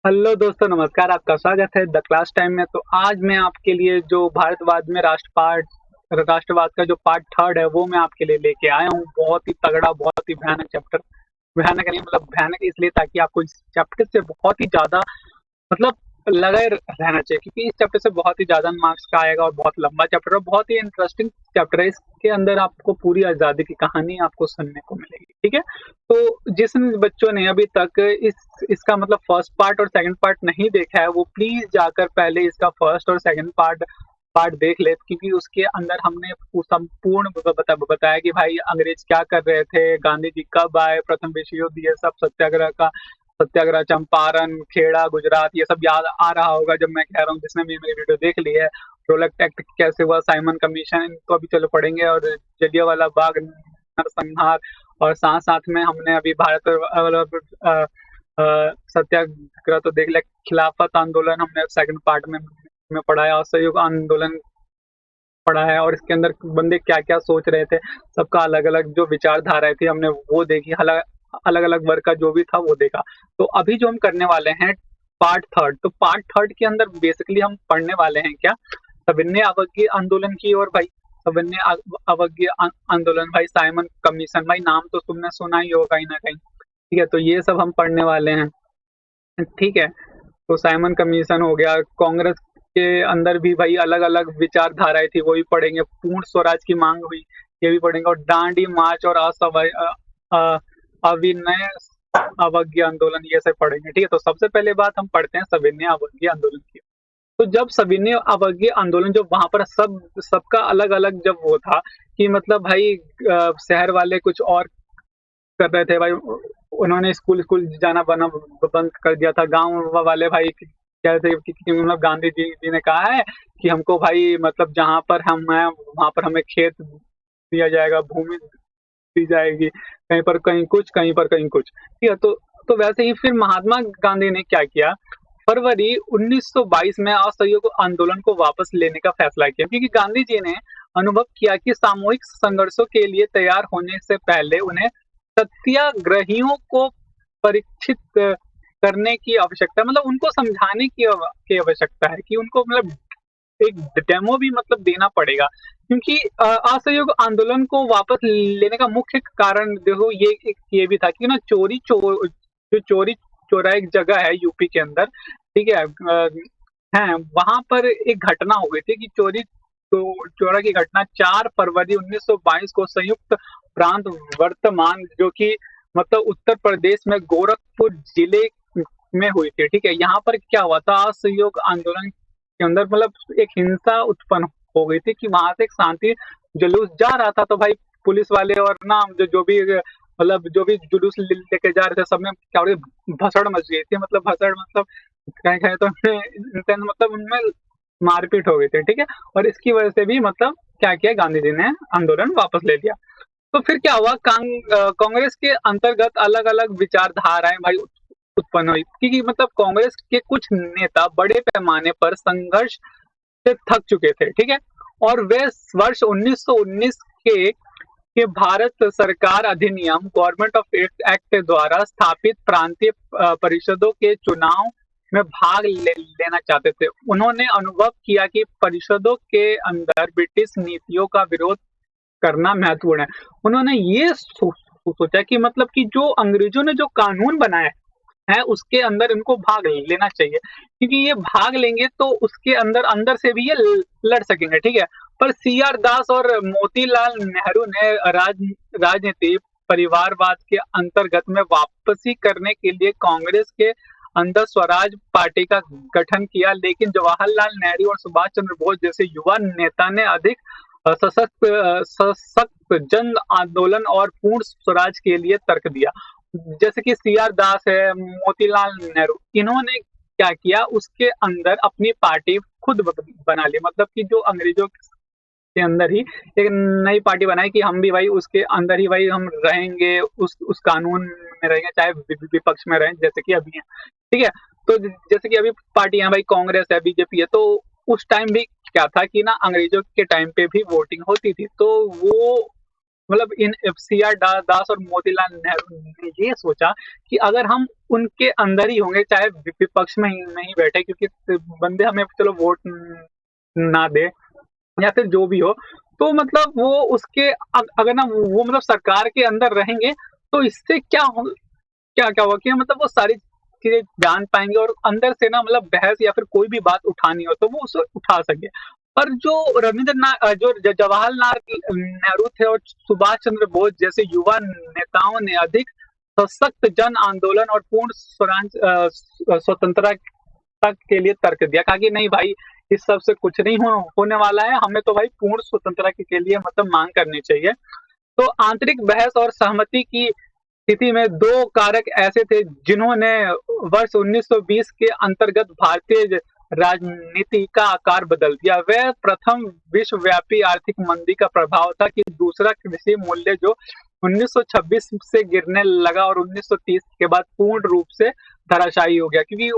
Hello दोस्तों, नमस्कार। आपका स्वागत है द क्लास टाइम में। तो आज मैं आपके लिए जो भारतवाद में राष्ट्रवाद का जो पार्ट थर्ड है वो मैं आपके लिए लेके आया हूँ। बहुत ही तगड़ा, बहुत ही भयानक चैप्टर। भयानक नहीं, मतलब भयानक इसलिए ताकि आपको इस चैप्टर से बहुत ही ज़्यादा मतलब लगे रहना चाहिए, क्योंकि इस चैप्टर से बहुत ही ज़्यादा मार्क्स का आएगा और बहुत लंबा चैप्टर है, बहुत ही इंटरेस्टिंग चैप्टर है। इसके अंदर आपको पूरी आज़ादी की कहानी आपको सुनने को मिलेगी, ठीक है? तो जिस बच्चों ने अभी तक इसका मतलब फर्स्ट पार्ट और सेकंड पार्ट नहीं देखा है, वो प्लीज़ जाकर पहले इसका फर्स्ट और सेकंड पार्ट पार्ट देख ले, क्योंकि उसके अंदर हमने संपूर्ण बताया कि भाई अंग्रेज क्या कर रहे थे, गांधी जी कब आए, प्रथम विश्व युद्ध, ये सब सत्याग्रह, चंपारण, खेड़ा, गुजरात, ये सब याद आ रहा होगा जब मैं कह रहा हूँ, जिसने भी मेरी वीडियो देख ली है। रोलक एक्ट कैसे हुआ, साइमन कमीशन, इनको अभी चलो पढ़ेंगे, और जलियांवाला बाग नरसंहार, और साथ साथ में हमने अभी सत्याग्रह तो देख लिया, खिलाफत आंदोलन हमने सेकंड पार्ट में पढ़ा है, असहयोग आंदोलन पढ़ा है, और इसके अंदर बंदे क्या क्या सोच रहे थे, सबका अलग अलग जो विचारधाराएं थी हमने वो देखी, अलग अलग अलग वर्ग का जो भी था वो देखा। तो अभी जो हम करने वाले हैं पार्ट थर्ड, तो पार्ट थर्ड के अंदर बेसिकली हम पढ़ने वाले हैं क्या, सविनय अवज्ञा आंदोलन की। और भाई सविनय अवज्ञा आंदोलन, भाई साइमन कमीशन, भाई नाम तो तुमने सुना ही होगा कहीं ना कहीं, ठीक है? तो ये सब हम पढ़ने वाले हैं, ठीक है? तो साइमन कमीशन हो गया, कांग्रेस के अंदर भी भाई अलग अलग विचारधाराएं थी, वो भी पढ़ेंगे। पूर्ण स्वराज की मांग हुई, ये भी पढ़ेंगे। और दांडी मार्च और अविनय अवज्ञा आंदोलन, ये सब पढ़ेंगे, ठीक है? तो सबसे पहले बात हम पढ़ते हैं सविनय अवज्ञा आंदोलन की। तो जब सविनय अवज्ञा आंदोलन, जो वहां पर सबका अलग अलग जब वो था कि मतलब भाई शहर वाले कुछ और कर रहे थे भाई, उन्होंने स्कूल स्कूल जाना बना बंद कर दिया था। गांव वाले भाई कह रहे थे कि मतलब गांधी जी ने कहा है कि हमको भाई मतलब जहां पर हम हैं वहां पर हमें खेत दिया जाएगा, भूमि दी जाएगी, कहीं पर कहीं कुछ, कहीं पर कहीं कुछ, ठीक है? तो वैसे ही फिर महात्मा गांधी ने क्या किया, फरवरी 1922 में असहयोग आंदोलन को वापस लेने का फैसला किया, क्योंकि गांधी जी ने अनुभव किया कि सामूहिक संघर्षों के लिए तैयार होने से पहले उन्हें सत्याग्रहियों को परीक्षित करने की आवश्यकता, मतलब उनको समझाने की आवश्यकता है, कि उनको मतलब एक डेमो भी मतलब देना पड़ेगा, क्योंकि असहयोग आंदोलन को वापस लेने का मुख्य कारण देखो ये भी था कि ना जो चोरी चोरा एक जगह है यूपी के अंदर, ठीक है? है वहां पर एक घटना हो गई थी कि चोरा की घटना 4 फरवरी 1922 को संयुक्त प्रांत वर्तमान, जो कि मतलब उत्तर प्रदेश में गोरखपुर जिले में हुई थी, ठीक है? यहाँ पर क्या हुआ था, असहयोग आंदोलन के अंदर मतलब एक हिंसा उत्पन्न हो गई थी, कि वहां से एक शांति जुलूस जा रहा था, तो भाई पुलिस वाले और ना जो भी मतलब जो भी जुलूस लेके जा रहे थे, सब में क्या हो रही, भसड़ मच गई थी, मतलब भसड़ मतलब कहीं कहीं तो मतलब उनमें मारपीट हो गई थी, ठीक है? और इसकी वजह से भी मतलब क्या किया, गांधी जी ने आंदोलन वापस ले लिया। तो फिर क्या हुआ, कांग्रेस के अंतर्गत अलग अलग विचारधाराएं भाई उत्पन्न हुई, क्योंकि मतलब कांग्रेस के कुछ नेता बड़े पैमाने पर संघर्ष से थक चुके थे, ठीक है? और वे वर्ष 1919 के भारत सरकार अधिनियम, गवर्नमेंट ऑफ एक्ट द्वारा स्थापित प्रांतीय परिषदों के चुनाव में भाग लेना चाहते थे। उन्होंने अनुभव किया कि परिषदों के अंदर ब्रिटिश नीतियों का विरोध करना महत्वपूर्ण है। उन्होंने ये सोचा कि मतलब कि जो अंग्रेजों ने जो कानून बनाए है उसके अंदर इनको भाग लेना चाहिए, क्योंकि ये भाग लेंगे तो उसके अंदर अंदर से भी ये लड़ सकेंगे, ठीक है? पर सी आर दास और मोतीलाल नेहरू ने राजनीति परिवारवाद के अंतर्गत में वापसी करने के लिए कांग्रेस के अंदर स्वराज पार्टी का गठन किया, लेकिन जवाहरलाल नेहरू और सुभाष चंद्र बोस जैसे युवा नेता ने अधिक सशक्त जन आंदोलन और पूर्ण स्वराज के लिए तर्क दिया। जैसे कि सी आर दास है, मोतीलाल नेहरू, इन्होंने क्या किया, उसके अंदर अपनी पार्टी खुद बना ली, मतलब कि जो अंग्रेजों के अंदर ही एक नई पार्टी बनाई कि हम भी भाई उसके अंदर ही भाई हम रहेंगे, उस कानून में रहेंगे, चाहे विपक्ष में रहें, जैसे कि अभी है, ठीक है? तो जैसे कि अभी पार्टियां भाई कांग्रेस है, बीजेपी है, तो उस टाइम भी क्या था कि ना अंग्रेजों के टाइम पे भी वोटिंग होती थी, तो वो मतलब इन एफसीआर दास और मोतीलाल नेहरू ने ये सोचा कि अगर हम उनके अंदर ही होंगे, चाहे विपक्ष में ही बैठे, क्योंकि बंदे हमें चलो वोट ना दे या फिर जो भी हो, तो मतलब वो उसके अगर ना वो मतलब सरकार के अंदर रहेंगे, तो इससे क्या क्या हुआ कि मतलब वो सारी चीजें जान पाएंगे और अंदर से ना मतलब बहस या फिर कोई भी बात उठानी हो तो वो उसे उठा सके। पर जो रविंद्रनाथ जो जवाहरलाल नेहरू थे और सुभाष चंद्र बोस जैसे युवा नेताओं ने अधिक सशक्त जन आंदोलन और पूर्ण स्वतंत्रता के लिए तर्क दिया, कहा कि नहीं भाई, इस सब से कुछ नहीं होने वाला है, हमें तो भाई पूर्ण स्वतंत्रता के लिए मतलब मांग करनी चाहिए। तो आंतरिक बहस और सहमति की स्थिति में दो कारक ऐसे थे जिन्होंने वर्ष 1920 के अंतर्गत भारतीय राजनीति का आकार बदल दिया। वह प्रथम विश्वव्यापी आर्थिक मंदी का प्रभाव था कि दूसरा कृषि मूल्य जो 1926 से गिरने लगा और 1930 के बाद पूर्ण रूप से धराशायी हो गया, क्योंकि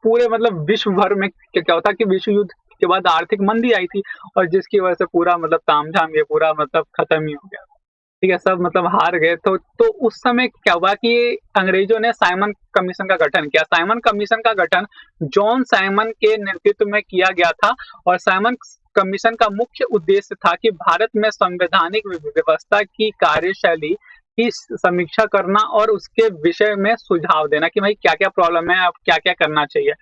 पूरे मतलब विश्व भर में क्या होता कि विश्व युद्ध के बाद आर्थिक मंदी आई थी और जिसकी वजह से पूरा मतलब तामझाम ये पूरा मतलब खत्म ही हो गया। ठीक है, सब मतलब हार गए। तो उस समय क्या हुआ कि अंग्रेजों ने साइमन कमीशन का गठन किया। साइमन कमीशन का गठन जॉन साइमन के नेतृत्व में किया गया था और साइमन कमीशन का मुख्य उद्देश्य था कि भारत में संवैधानिक व्यवस्था की कार्यशैली की समीक्षा करना और उसके विषय में सुझाव देना कि भाई क्या क्या प्रॉब्लम है, अब क्या क्या करना चाहिए।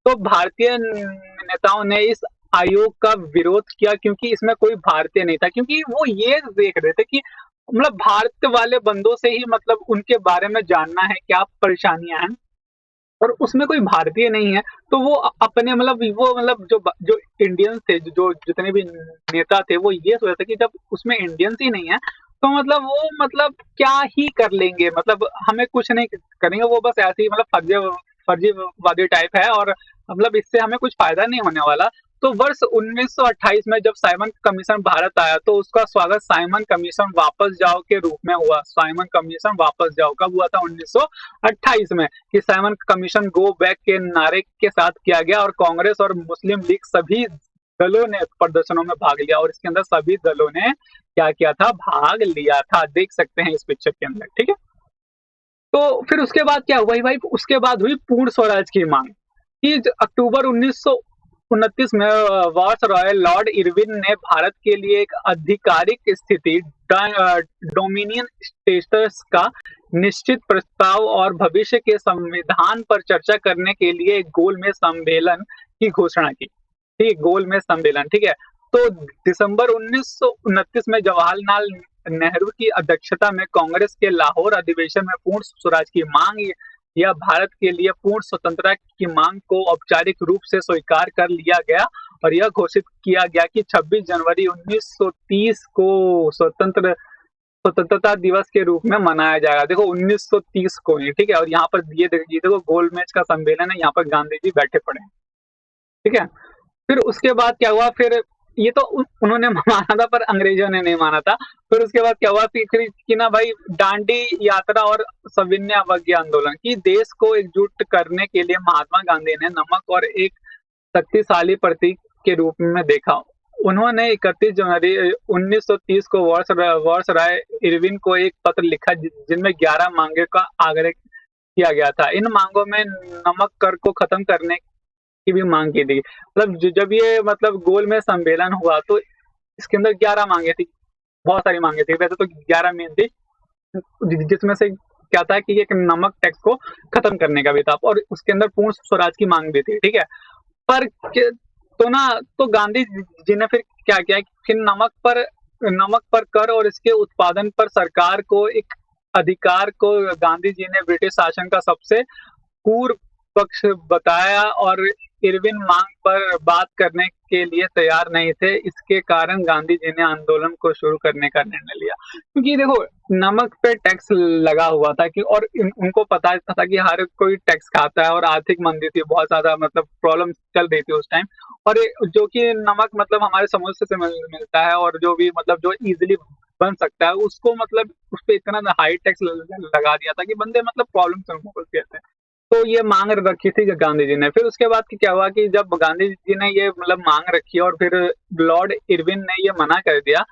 तो भारतीय नेताओं ने इस आयोग का विरोध किया क्योंकि इसमें कोई भारतीय नहीं था, क्योंकि वो ये देख रहे थे कि मतलब भारत वाले बंदों से ही मतलब उनके बारे में जानना है क्या परेशानियां हैं, और उसमें कोई भारतीय नहीं है। तो वो अपने मतलब वो मतलब जो इंडियंस थे, जो जितने भी नेता थे, वो ये सोच रहे थे कि जब उसमें इंडियंस ही नहीं है तो मतलब वो मतलब क्या ही कर लेंगे, मतलब हमें कुछ नहीं करेंगे, वो बस ऐसे ही मतलब फर्जीवादी टाइप है और मतलब इससे हमें कुछ फायदा नहीं होने वाला। तो वर्ष 1928 में जब साइमन कमीशन भारत आया तो उसका स्वागत साइमन कमीशन वापस जाओ के रूप में हुआ। साइमन कमीशन वापस जाओ कब हुआ था? 1928 में, कि साइमन कमीशन गो बैक के नारे के साथ किया गया और कांग्रेस और मुस्लिम लीग सभी दलों ने प्रदर्शनों में भाग लिया और इसके अंदर सभी दलों ने क्या किया था? भाग लिया था। देख सकते हैं इस पिक्चर के अंदर। ठीक है, तो फिर उसके बाद क्या हुआ भाई? उसके बाद हुई पूर्ण स्वराज की मांग कि अक्टूबर 1929 में वार्स रॉयल लॉर्ड इरविन ने भारत के लिए एक आधिकारिक स्थिति डोमिनियन स्टेटस का निश्चित प्रस्ताव और भविष्य के संविधान पर चर्चा करने के लिए एक गोलमेज सम्मेलन की घोषणा की। ठीक है, गोलमेज सम्मेलन। ठीक है, तो दिसंबर 1929 में जवाहरलाल नेहरू की अध्यक्षता में कांग्रेस के लाहौर अधिवेशन में पूर्ण स्वराज की मांग या भारत के लिए पूर्ण स्वतंत्रता की मांग को औपचारिक रूप से स्वीकार कर लिया गया और यह घोषित किया गया कि 26 जनवरी 1930 को स्वतंत्रता दिवस के रूप में मनाया जाएगा। देखो 1930 को ही, ठीक है, और यहाँ पर ये देखो गोलमेज का सम्मेलन है, यहाँ पर गांधी जी बैठे पड़े हैं। ठीक है, फिर उसके बाद क्या हुआ? फिर ये तो उन्होंने माना था पर अंग्रेजों ने नहीं माना था। फिर उसके बाद क्या हुआ फिर कि ना भाई, दांडी यात्रा और सविनय अवज्ञा आंदोलन, की देश को एकजुट करने के लिए महात्मा गांधी ने नमक और एक शक्तिशाली प्रतीक के रूप में देखा। उन्होंने 31 जनवरी 1930 को वर्ष राय इरविन को एक पत्र लिखा जिनमें 11 मांगे का आग्रह किया गया था। इन मांगों में नमक कर को खत्म करने की भी मांग की थी। मतलब जब ये मतलब गोल में सम्मेलन हुआ तो इसके अंदर 11 मांगे थी, बहुत सारी मांगे थी। वैसे तो 11 मेन थी, जिसमें से क्या था कि एक नमक टैक्स को खत्म करने का भी था और उसके अंदर पूर्ण स्वराज की मांग भी थी। ठीक है, पर तो ना, तो गांधी जी ने फिर क्या किया कि नमक पर कर और इसके उत्पादन पर सरकार को एक अधिकार को गांधी जी ने ब्रिटिश शासन का सबसे पूर्व पक्ष बताया और इरविन मांग पर बात करने के लिए तैयार नहीं थे। इसके कारण गांधी जी ने आंदोलन को शुरू करने का निर्णय लिया, क्योंकि देखो नमक पे टैक्स लगा हुआ था कि और उनको पता था कि हर कोई टैक्स खाता है और आर्थिक मंदी थी, बहुत ज्यादा मतलब प्रॉब्लम चल रही थी उस टाइम। और जो कि नमक मतलब हमारे समुद्र से मिलता है और जो भी मतलब जो इजिली बन सकता है उसको मतलब उस पर इतना हाई टैक्स लगा दिया था कि बंदे मतलब प्रॉब्लम से गए थे। तो ये मांग रखी थी गांधी जी ने। फिर उसके बाद क्या हुआ कि जब गांधी जी ने ये मतलब मांग रखी और फिर लॉर्ड इरविन ने ये मना कर दिया,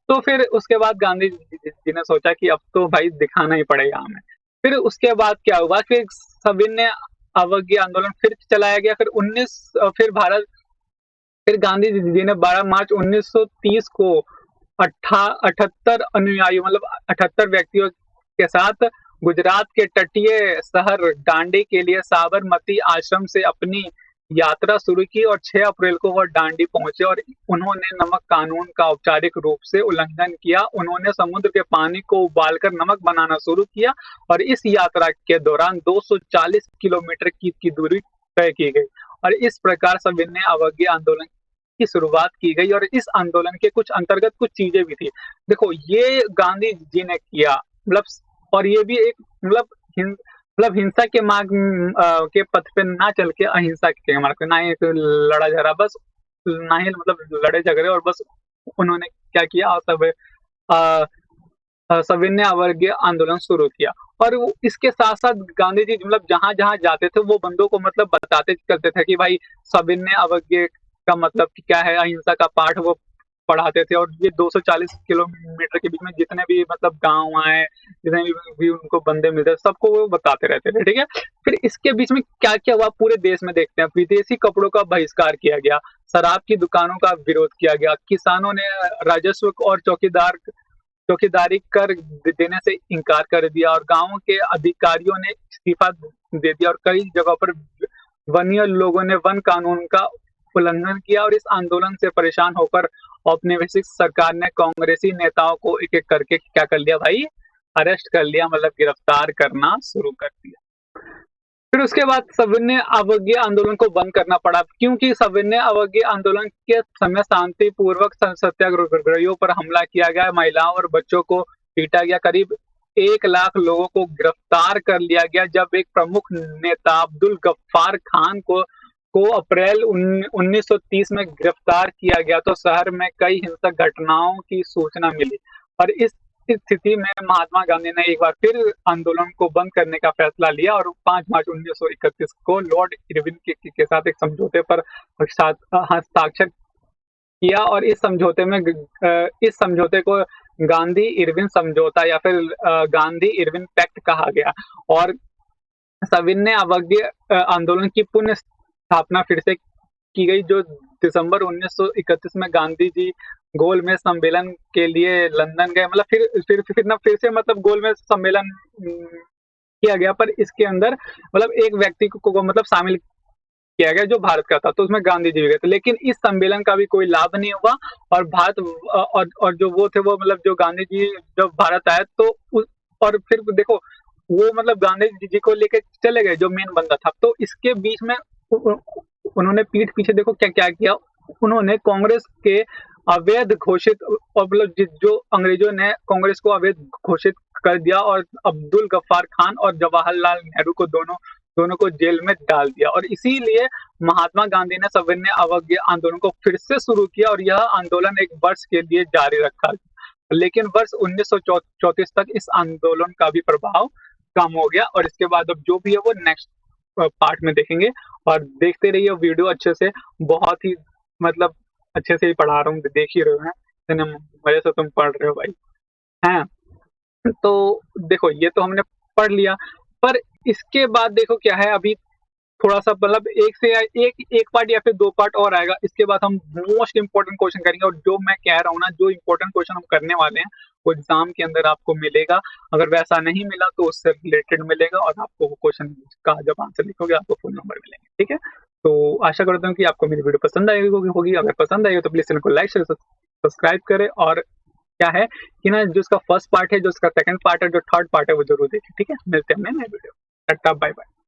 तो फिर उसके बाद गांधी जी ने सोचा कि अब तो भाई दिखाना ही पड़ेगा हमें। फिर उसके बाद क्या हुआ, फिर सविनय अवज्ञा आंदोलन फिर चलाया गया, फिर भारत फिर गांधी जी ने 12 मार्च 1930 को 78 अनुयायियों मतलब 78 व्यक्तियों के साथ गुजरात के तटीय शहर दांडी के लिए साबरमती आश्रम से अपनी यात्रा शुरू की और 6 अप्रैल को वह दांडी पहुंचे और उन्होंने नमक कानून का औपचारिक रूप से उल्लंघन किया। उन्होंने समुद्र के पानी को उबालकर नमक बनाना शुरू किया और इस यात्रा के दौरान 240 किलोमीटर की दूरी तय की गई और इस प्रकार सविनय अवज्ञा आंदोलन की शुरुआत की गई और इस आंदोलन के कुछ अंतर्गत कुछ चीजें भी थी। देखो ये गांधी जी ने किया मतलब, और ये भी एक मतलब हिंसा के मार्ग के पथ पे ना चल के अहिंसा के मार्ग पे, ना ही एक लड़ा झगड़ा बस, ना ही मतलब लड़े झगड़े, और बस उन्होंने क्या किया, अ, सविनय अवज्ञा आंदोलन शुरू किया। और इसके साथ साथ गांधी जी मतलब जहां जहां जाते थे वो बंदों को मतलब बताते करते थे कि भाई सविनय अवज्ञा का मतलब क्या है, अहिंसा का पाठ वो पढ़ाते थे। और ये 240 किलोमीटर के बीच में जितने भी मतलब गांव आए, जितने भी उनको बंदे मिलते सबको वो बताते रहते थे, ठीक है। फिर इसके बीच में क्या क्या हुआ पूरे देश में देखते हैं। विदेशी कपड़ों का बहिष्कार किया गया, शराब की दुकानों का विरोध किया गया, किसानों ने राजस्व और चौकीदारी कर देने से इनकार कर दिया और गांवों के अधिकारियों ने इस्तीफा दे दिया और कई जगहों पर वन्य लोगों ने वन कानून का उल्लंघन किया। और इस आंदोलन से परेशान होकर औपनिवेशिक सरकार ने कांग्रेसी नेताओं को एक एक करके क्या कर लिया भाई, अरेस्ट कर लिया, मतलब गिरफ्तार करना शुरू कर दिया। फिर उसके बाद सविनय अवज्ञा आंदोलन को बंद करना पड़ा, क्योंकि सविनय अवज्ञा आंदोलन के समय शांतिपूर्वक सत्याग्रहियों पर हमला किया गया, महिलाओं और बच्चों को पीटा गया, करीब 1 लाख लोगों को गिरफ्तार कर लिया गया। जब एक प्रमुख नेता अब्दुल गफ्फार खान को अप्रैल 1930 में गिरफ्तार किया गया तो शहर में कई हिंसक घटनाओं की सूचना मिली और इस स्थिति में महात्मा गांधी ने एक बार फिर आंदोलन को बंद करने का फैसला लिया और 5 मार्च 1931 को लॉर्ड इरविन के साथ एक समझौते पर हस्ताक्षर किया और इस समझौते को गांधी इरविन समझौता या फिर गांधी इरविन पैक्ट कहा गया। और सविनय अवज्ञा आंदोलन की पुनः स्थापना फिर से की गई, जो दिसंबर 1931 में गांधी जी गोलमेज सम्मेलन के लिए लंदन गए। मतलब फिर से मतलब गोलमेज सम्मेलन किया गया, पर इसके अंदर मतलब एक व्यक्ति को मतलब शामिल किया गया जो भारत का था, तो उसमें गांधी जी भी गए थे। लेकिन इस सम्मेलन का भी कोई लाभ नहीं हुआ और और जो वो थे वो मतलब जो गांधी जी जब भारत आए तो और फिर देखो वो मतलब गांधी जी को लेके चले गए जो मेन बंदा था। तो इसके बीच में उन्होंने पीठ पीछे देखो क्या क्या किया, उन्होंने कांग्रेस के अवैध घोषित और मतलब जो अंग्रेजों ने कांग्रेस को अवैध घोषित कर दिया और अब्दुल गफ्फार खान और जवाहरलाल नेहरू को दोनों को जेल में डाल दिया। और इसीलिए महात्मा गांधी ने सविनय अवज्ञा आंदोलन को फिर से शुरू किया और यह आंदोलन 1 वर्ष के लिए जारी रखा। लेकिन वर्ष 1934 तक इस आंदोलन का भी प्रभाव कम हो गया और इसके बाद अब जो भी है वो नेक्स्ट पार्ट में देखेंगे। और देखते रहिए वीडियो अच्छे से, बहुत ही मतलब अच्छे से ही पढ़ा रहा हूँ, देख ही रहे हैं, इतने मजे से तुम पढ़ रहे हो भाई, हैं। तो देखो ये तो हमने पढ़ लिया, पर इसके बाद देखो क्या है, अभी थोड़ा सा मतलब एक पार्ट या फिर 2 पार्ट और आएगा। इसके बाद हम मोस्ट इंपोर्टेंट क्वेश्चन करेंगे और जो मैं कह रहा हूँ ना, जो इंपोर्टेंट क्वेश्चन हम करने वाले हैं वो एग्जाम के अंदर आपको मिलेगा। अगर वैसा नहीं मिला तो उससे रिलेटेड मिलेगा और आपको वो क्वेश्चन का जब आंसर लिखोगे आपको फुल नंबर मिलेंगे, ठीक है। तो आशा करता हूँ कि आपको मेरी वीडियो पसंद आई होगी। अगर पसंद आई हो तो प्लीज चैनल को लाइक शेयर सब्सक्राइब करें और क्या है कि ना, जो उसका फर्स्ट पार्ट है, जो उसका सेकंड पार्ट है, जो थर्ड पार्ट है वो जरूर देखें, ठीक है। मिलते हैं नए वीडियो, टाटा बाय बाय।